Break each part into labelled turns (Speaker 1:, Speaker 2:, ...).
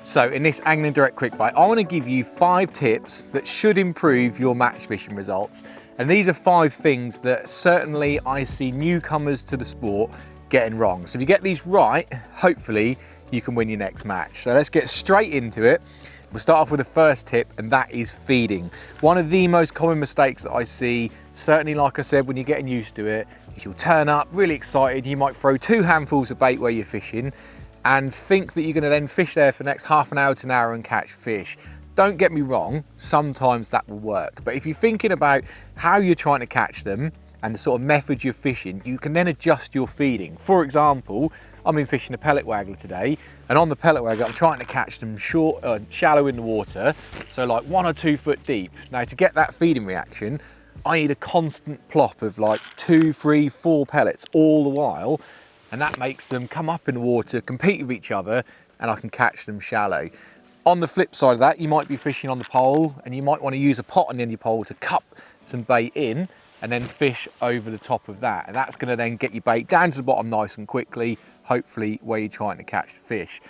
Speaker 1: So in this Angling Direct Quick Bite, I want to give you 5 tips that should improve your match fishing results. And these are 5 things that certainly I see newcomers to the sport getting wrong. So if you get these right, hopefully you can win your next match. So let's get straight into it. We'll start off with the first tip, and that is feeding. One of the most common mistakes that I see, certainly like I said, when you're getting used to it, is you'll turn up really excited. You might throw 2 handfuls of bait where you're fishing and think that you're going to then fish there for the next half an hour to an hour and catch fish. Don't get me wrong, sometimes that will work. But if you're thinking about how you're trying to catch them and the sort of method you're fishing, you can then adjust your feeding. For example, I've been fishing a pellet waggler today, and on the pellet waggler, I'm trying to catch them shallow in the water, so like 1 or 2 foot deep. Now to get that feeding reaction, I need a constant plop of like 2, 3, 4 pellets all the while, and that makes them come up in the water, compete with each other, and I can catch them shallow. On the flip side of that, you might be fishing on the pole, and you might want to use a pot on the end of your pole to cup some bait in, and then fish over the top of that. And that's going to then get your bait down to the bottom nice and quickly, hopefully where you're trying to catch the fish.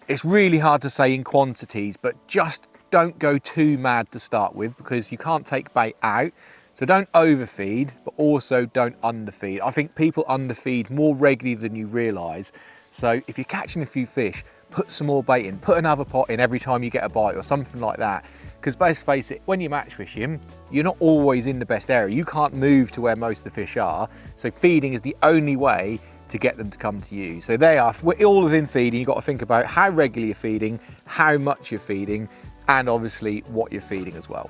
Speaker 1: It's really hard to say in quantities, but just don't go too mad to start with, because you can't take bait out. So don't overfeed, but also don't underfeed. I think people underfeed more regularly than you realise. So if you're catching a few fish, put some more bait in, put another pot in every time you get a bite or something like that. Because let's face it, when you're match fishing, you're not always in the best area. You can't move to where most of the fish are. So feeding is the only way to get them to come to you. So they are, we're all within feeding. You've got to think about how regularly you're feeding, how much you're feeding, and obviously what you're feeding as well.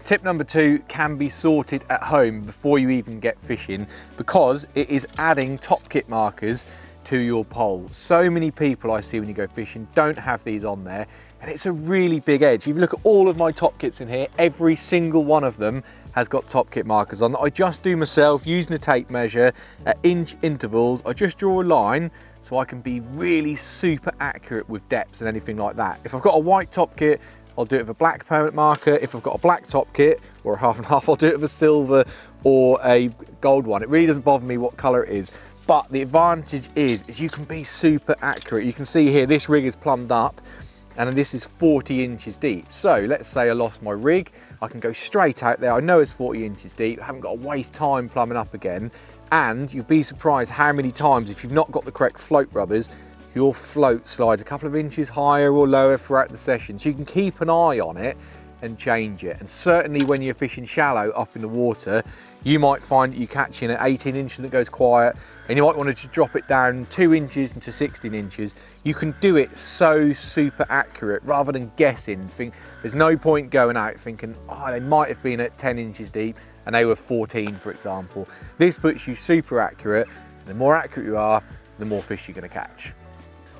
Speaker 1: Tip number 2 can be sorted at home before you even get fishing, because it is adding top kit markers to your pole. So many people I see when you go fishing don't have these on there, and it's a really big edge. If you look at all of my top kits in here, every single one of them has got top kit markers on that I just do myself using a tape measure at inch intervals. I just draw a line so I can be really super accurate with depths and anything like that. If I've got a white top kit, I'll do it with a black permanent marker. If I've got a black top kit or a half and half, I'll do it with a silver or a gold one. It really doesn't bother me what color it is. But the advantage is you can be super accurate. You can see here, this rig is plumbed up, and this is 40 inches deep. So let's say I lost my rig, I can go straight out there. I know it's 40 inches deep. I haven't got to waste time plumbing up again. And you'll be surprised how many times, if you've not got the correct float rubbers, your float slides a couple of inches higher or lower throughout the session. So you can keep an eye on it and change it. And certainly when you're fishing shallow up in the water, you might find that you're catching an 18 inch that goes quiet, and you might want to drop it down 2 inches into 16 inches. You can do it so super accurate rather than guessing. There's no point going out thinking, oh, they might have been at 10 inches deep and they were 14, for example. This puts you super accurate. The more accurate you are, the more fish you're going to catch.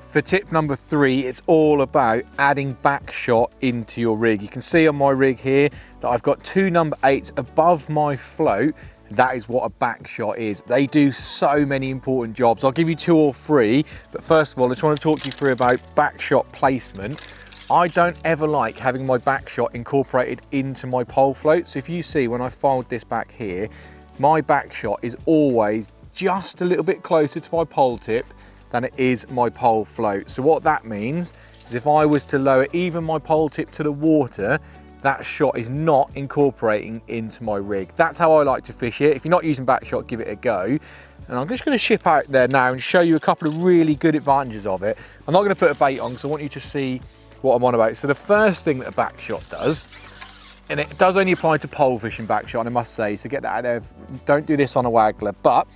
Speaker 1: For tip number 3, it's all about adding back shot into your rig. You can see on my rig here that I've got 2 number 8s above my float. That is what a back shot is. They do so many important jobs. I'll give you 2 or 3, but first of all, I just want to talk you through about back shot placement. I don't ever like having my back shot incorporated into my pole float. So if you see when I fold this back here, my back shot is always just a little bit closer to my pole tip than it is my pole float. So what that means is if I was to lower even my pole tip to the water, that shot is not incorporating into my rig. That's how I like to fish it. If you're not using back shot, give it a go. And I'm just gonna ship out there now and show you a couple of really good advantages of it. I'm not gonna put a bait on because I want you to see what I'm on about. So the first thing that a back shot does, and it does only apply to pole fishing back shot, I must say, so get that out there. Don't do this on a waggler, but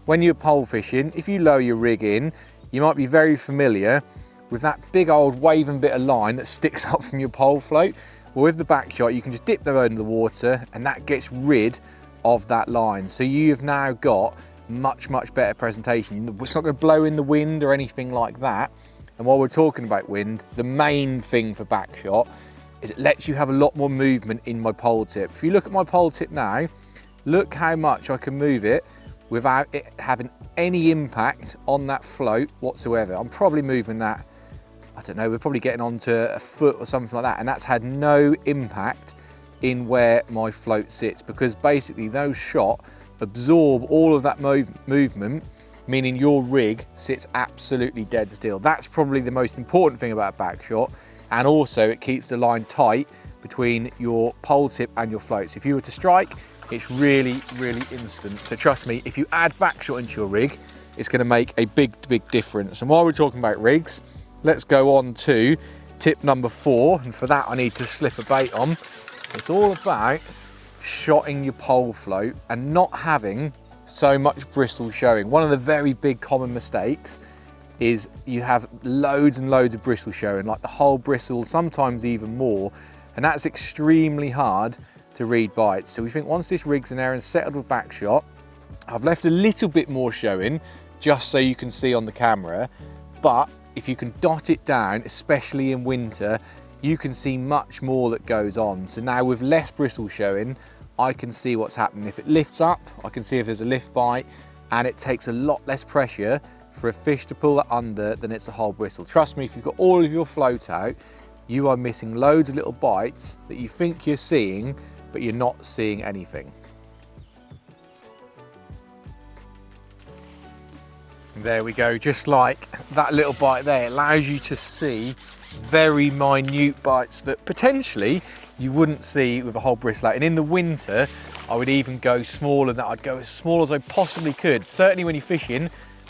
Speaker 1: when you're pole fishing, if you lower your rig in, you might be very familiar with that big old waving bit of line that sticks up from your pole float. Well, with the back shot, you can just dip the boat in the water and that gets rid of that line. So you've now got much better presentation. It's not going to blow in the wind or anything like that. And while we're talking about wind, the main thing for back shot is it lets you have a lot more movement in my pole tip. If you look at my pole tip now, look how much I can move it without it having any impact on that float whatsoever. I'm probably moving that, I don't know, we're probably getting onto a foot or something like that, and that's had no impact in where my float sits, because basically those shot absorb all of that movement, meaning your rig sits absolutely dead still. That's probably the most important thing about a back shot, and also it keeps the line tight between your pole tip and your floats. If you were to strike, it's really instant. So trust me, if you add back shot into your rig, it's going to make a big difference. And while we're talking about rigs, let's go on to tip number 4, and for that I need to slip a bait on. It's all about shotting your pole float and not having so much bristle showing. One of the very big common mistakes is you have loads and loads of bristle showing, like the whole bristle, sometimes even more, and that's extremely hard to read bites. So we think once this rig's in there and settled with back shot, I've left a little bit more showing just so you can see on the camera, but if you can dot it down, especially in winter, you can see much more that goes on. So now with less bristle showing, I can see what's happening. If it lifts up, I can see if there's a lift bite, and it takes a lot less pressure for a fish to pull that under than it's a whole bristle. Trust me, if you've got all of your float out, you are missing loads of little bites that you think you're seeing, but you're not seeing anything. There we go, just like that little bite there, it allows you to see very minute bites that potentially you wouldn't see with a whole bristle out. And in the winter, I would even go smaller than that. I'd go as small as I possibly could. Certainly when you're fishing,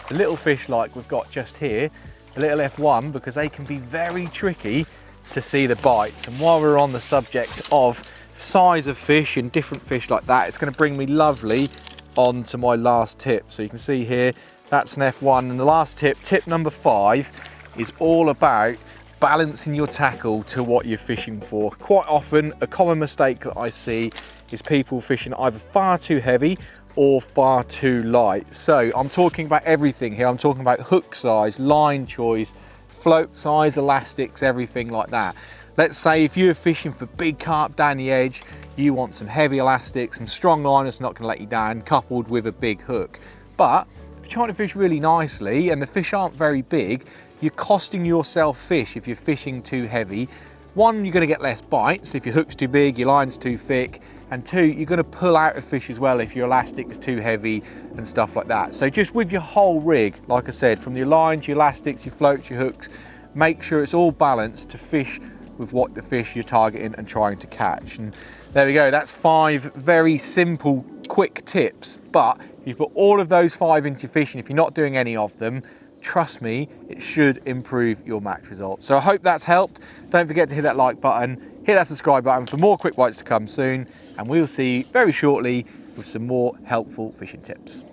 Speaker 1: a little fish like we've got just here, a little F1, because they can be very tricky to see the bites. And while we're on the subject of size of fish and different fish like that, it's going to bring me lovely on to my last tip. So you can see here, that's an F1, and the last tip, tip number 5, is all about balancing your tackle to what you're fishing for. Quite often, a common mistake that I see is people fishing either far too heavy or far too light. So I'm talking about everything here. I'm talking about hook size, line choice, float size, elastics, everything like that. Let's say if you're fishing for big carp down the edge, you want some heavy elastics, some strong line that's not going to let you down, coupled with a big hook. But if you're trying to fish really nicely and the fish aren't very big, you're costing yourself fish if you're fishing too heavy. One, you're going to get less bites if your hook's too big, your line's too thick, and 2, you're going to pull out a fish as well if your elastic is too heavy and stuff like that. So just with your whole rig, like I said, from your lines, your elastics, your floats, your hooks, make sure it's all balanced to fish with what the fish you're targeting and trying to catch. And there we go, that's 5 very simple, quick tips. But if you put all of those 5 into your fishing, if you're not doing any of them, trust me, it should improve your match results. So I hope that's helped. Don't forget to hit that like button, hit that subscribe button for more quick bites to come soon, and we'll see you very shortly with some more helpful fishing tips.